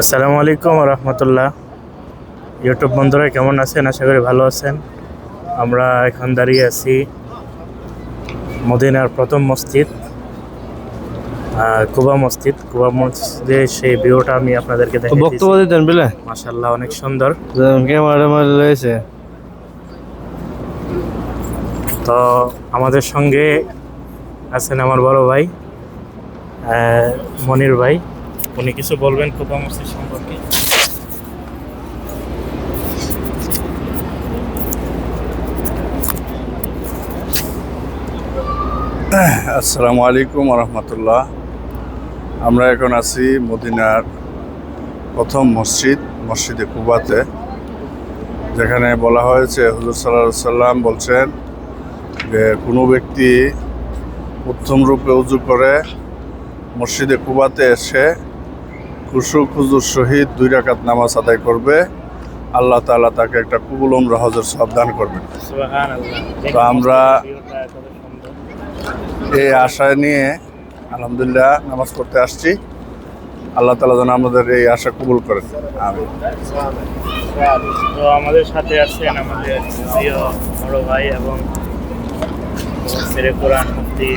আসসালামু আলাইকুম রহমতুল্লাহ। ইউটিউব বন্ধুরা কেমন আছেন? আশা করি ভালো আছেন। আমরা এখন দাঁড়িয়ে আছি মদিনার প্রথম মসজিদ, কুবা মসজিদ। কুবা মসজিদের সেই ভিউটা আমি আপনাদেরকে দেখাই বক্তব্য দিতেন বুঝলে, মাশাআল্লাহ অনেক সুন্দর। ক্যামেরা রয়েছে। তো আমাদের সঙ্গে আছেন আমার বড় ভাই মনির ভাই। উনি কিছু বলবেন কুবা মসজিদ সম্পর্কে। আসসালামু আলাইকুম রহমতুল্লাহ। আমরা এখন আছি মদিনার প্রথম মসজিদে কুবাতে, যেখানে বলা হয়েছে হুজুর সাল্লাল্লাহু আলাইহি সাল্লাম বলছেন যে কোনো ব্যক্তি উত্তম রূপে উজু করে মসজিদে কুবাতে এসে খুজুর সহিত 2 রাকাত নামাজ আদায় করবে, আল্লাহ তাআলা তাকে একটা কবুল উমরা হজের সওয়াব দান করবেন। তো আমরা এই আশা নিয়ে আলহামদুলিল্লাহ নামাজ পড়তে আসছি। আল্লাহ তাআলা যেন আমাদের এই আশা কবুল করেন। আমিন। তো আমাদের সাথে আছেন আমাদের প্রিয় বড় ভাই এবং কোরআন মুফতি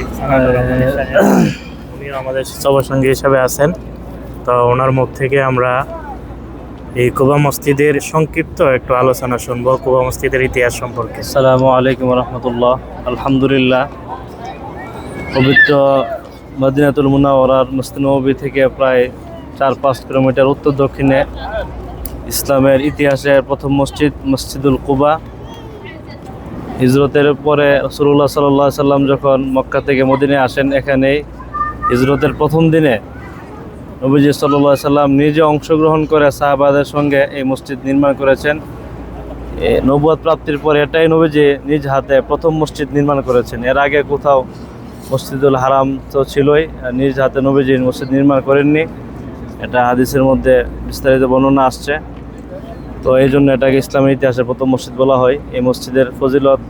উনিও আমাদের সবার সঙ্গে হিসাবে আছেন। তো ওনার মুখ থেকে আমরা এই কুবা মসজিদের সংক্ষিপ্ত একটু আলোচনা শুনবো, কুবা মসজিদের ইতিহাস সম্পর্কে। আসসালামু আলাইকুম রহমতুল্লাহ। আলহামদুলিল্লাহ, পবিত্র মদিনাতুল মুনাওয়ারার মসজিদ নববী থেকে প্রায় 4-5 কিলোমিটার উত্তর দক্ষিণে ইসলামের ইতিহাসের প্রথম মসজিদুল কুবা। হিজরতের পরে রাসূলুল্লাহ সাল্লাল্লাহু আলাইহি সাল্লাম যখন মক্কা থেকে মদিনায় আসেন, এখানেই হিজরতের প্রথম দিনে নবীজি সাল্লাল্লাহু আলাইহি সাল্লাম নিজে অংশগ্রহণ করে সাহাবাদের সঙ্গে এই মসজিদ নির্মাণ করেছেন। নবুয়ত প্রাপ্তির পরে এটাই নবীজি নিজ হাতে প্রথম মসজিদ নির্মাণ করেছেন। এর আগে কোথাও মসজিদুল হারাম তো ছিলই, নিজ হাতে নবীজি মসজিদ নির্মাণ করেননি। এটা হাদিসের মধ্যে বিস্তারিত বর্ণনা আসছে। তো এই জন্য এটাকে ইসলামের ইতিহাসের প্রথম মসজিদ বলা হয়। এই মসজিদের ফজিলত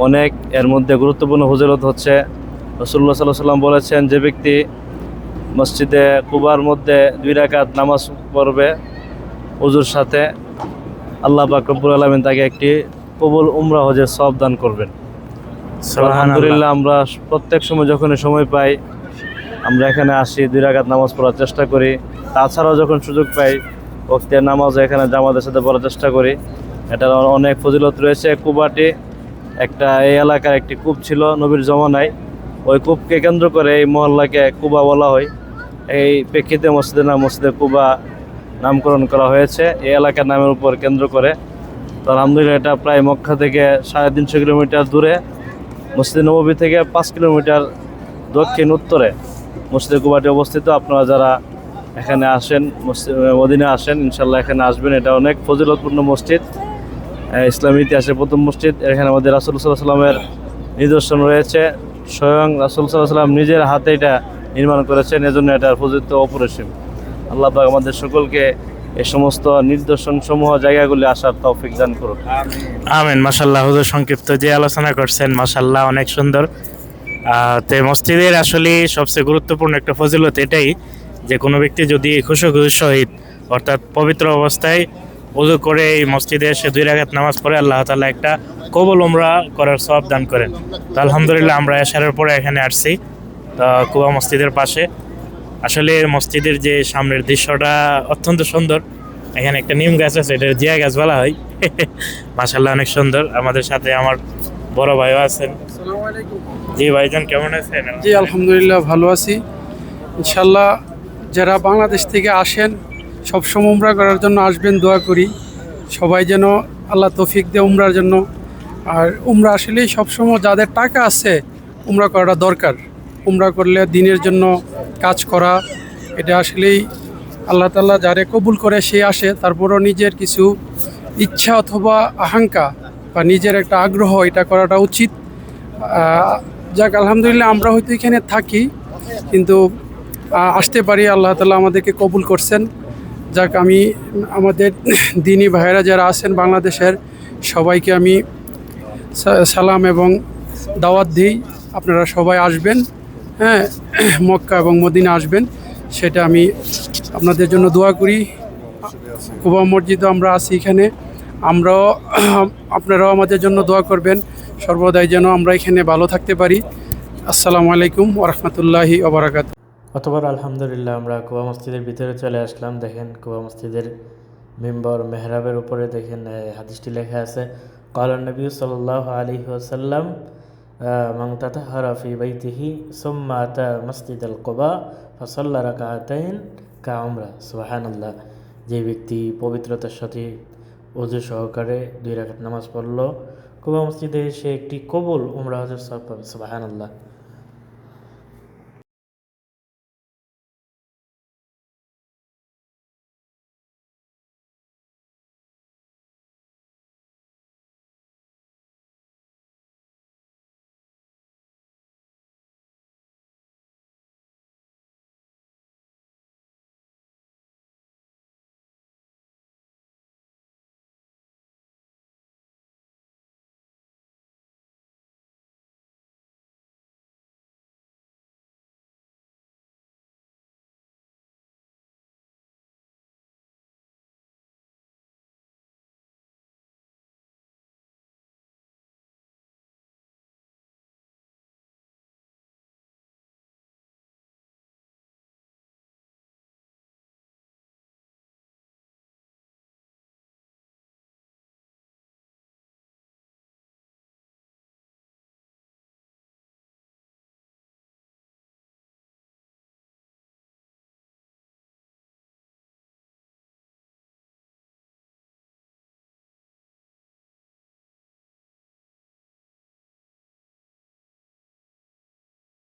অনেক, এর মধ্যে গুরুত্বপূর্ণ ফজিলত হচ্ছে রাসূলুল্লাহ সাল্লাল্লাহু আলাইহি সাল্লাম বলেছেন, যে ব্যক্তি মসজিদে কুবার মধ্যে 2 রাকাত নামাজ পড়বে ওযুর সাথে, আল্লাহ পাক রব্বুল আলামিন তাকে একটি কবুল উমরা হজের সওয়াব দান করবেন। আলহামদুলিল্লাহ, আমরা প্রত্যেক সময় যখনই সময় পাই আমরা এখানে আসি, 2 রাকাত নামাজ পড়ার চেষ্টা করি। তাছাড়াও যখন সুযোগ পাই ওয়াক্তের নামাজও এখানে জামাতের সাথে পড়ার চেষ্টা করি। এটার অনেক ফজিলত রয়েছে। কুবাটি এই এলাকার একটি কূপ ছিল নবীর জমানায়। ওই কূপকে কেন্দ্র করে এই মহল্লাকে কুবা বলা হয়। এই প্রেক্ষিতে মসজিদের নাম মসজিদে কুবা নামকরণ করা হয়েছে এই এলাকার নামের উপর কেন্দ্র করে। তো আলহামদুলিল্লাহ, এটা প্রায় মক্কা থেকে 350 কিলোমিটার দূরে, মসজিদ নববী থেকে 5 কিলোমিটার দক্ষিণ উত্তরে মসজিদে কুবাটি অবস্থিত। আপনারা যারা এখানে আসেন, মদিনা আসেন, ইনশাল্লাহ এখানে আসবেন। এটা অনেক ফজিলতপূর্ণ মসজিদ, ইসলামী ইতিহাসের প্রথম মসজিদ। এখানে আমাদের রাসূল সাল্লাল্লাহু আলাইহি সাল্লামের নিদর্শন রয়েছে। স্বয়ং রাসূল সাল্লাল্লাহু আলাইহি সাল্লাম নিজের হাতে এটা নির্মাণ করেছেন, এজন্য এটার ফজিলত অপরিসীম। আল্লাহ পাক আমাদের সকলকে এই সমস্ত নিদর্শন সমূহ জায়গাগুলি আসার তৌফিক দান করুন। আমিন। মাশাআল্লাহ, হুজুর সংক্ষিপ্ত যে আলোচনা করছেন মাশাআল্লাহ অনেক সুন্দর। তো মসজিদের আসলে সবচেয়ে গুরুত্বপূর্ণ একটা ফজিলত এটাই যে কোনো ব্যক্তি যদি খুশুর সহিত অর্থাৎ পবিত্র অবস্থায় ওযু করে এই মসজিদে এসে 2 রাকাত নামাজ পড়ে, আল্লাহ তাআলা একটা কবুল উমরা করার সওয়াব দান করেন। তো আলহামদুলিল্লাহ, আমরা এশারের পরে এখানে আসছি কুবা মসজিদের পাশে। আসলে মসজিদের যে সামনের দৃশ্যটা অত্যন্ত সুন্দর। এখানে একটা নিম গাছ আছে, এটা জিয়া গাছ বলা হয়। মাশাআল্লাহ অনেক সুন্দর। আমাদের সাথে আমার বড় ভাইও আছেন। আসসালামু আলাইকুম। জি ভাইজান, কেমন আছেন? জি আলহামদুলিল্লাহ, ভালো আছি। ইনশাল্লাহ যারা বাংলাদেশ থেকে আসেন সবসময় উমরা করার জন্য আসবেন, দোয়া করি সবাই যেন আল্লাহ তৌফিক দেয় উমরার জন্য। আর উমরা আসলেই সবসময় যাদের টাকা আছে উমরা করাটা দরকার। উমরা করলে দিনের জন্য কাজ করা, এটা আসলেই আল্লাহ তাআলা যারে কবুল করে সে আসে। তারপরও নিজের কিছু ইচ্ছা অথবা আকাঙ্ক্ষা বা নিজের একটা আগ্রহ, এটা করাটা উচিত। যাক আলহামদুলিল্লাহ, আমরা হয়তো এখানে থাকি কিন্তু আসতে পারি, আল্লাহ তাআলা আমাদেরকে কবুল করছেন। যাক, আমি আমাদের দিনী ভাইয়েরা যারা আছেন বাংলাদেশের সবাইকে আমি সালাম এবং দাওয়াত দিই। আপনারা সবাই আসবেন, হ্যাঁ, মক্কা এবং মদিনা আসবেন। সেটা আমি আপনাদের জন্য দোয়া করি। কুবা মসজিদও আমরা আছি এখানে, আমরাও আপনারাও আমাদের জন্য দোয়া করবেন সর্বদাই যেন আমরা এখানে ভালো থাকতে পারি। আসসালামু আলাইকুম ওয়া রাহমাতুল্লাহি ওয়া বারাকাতুহু। অতঃপর আলহামদুলিল্লাহ আমরা কুবা মসজিদের ভিতরে চলে আসলাম। দেখেন কুবা মসজিদের মিম্বর মেহরাবের উপরে দেখেন হাদিসটি লেখা আছে, ক্বালা নবী সাল্লাল্লাহু আলাইহি ওয়াসাল্লাম মান তাতাহহারা ফি বাইতিহি সুম্মা আতা মসজিদাল কুবা ফাসাল্লা রাকাআতাইন কাউমরা। সুবহানাল্লাহ। যে ব্যক্তি পবিত্রতার সাথে ওযু সহকারে 2 রাকাত নামাজ পড়ল, কুবা মসজিদে সে একটি কবুল উমরা হজের সওয়াব পাবে। সুবহানাল্লাহ।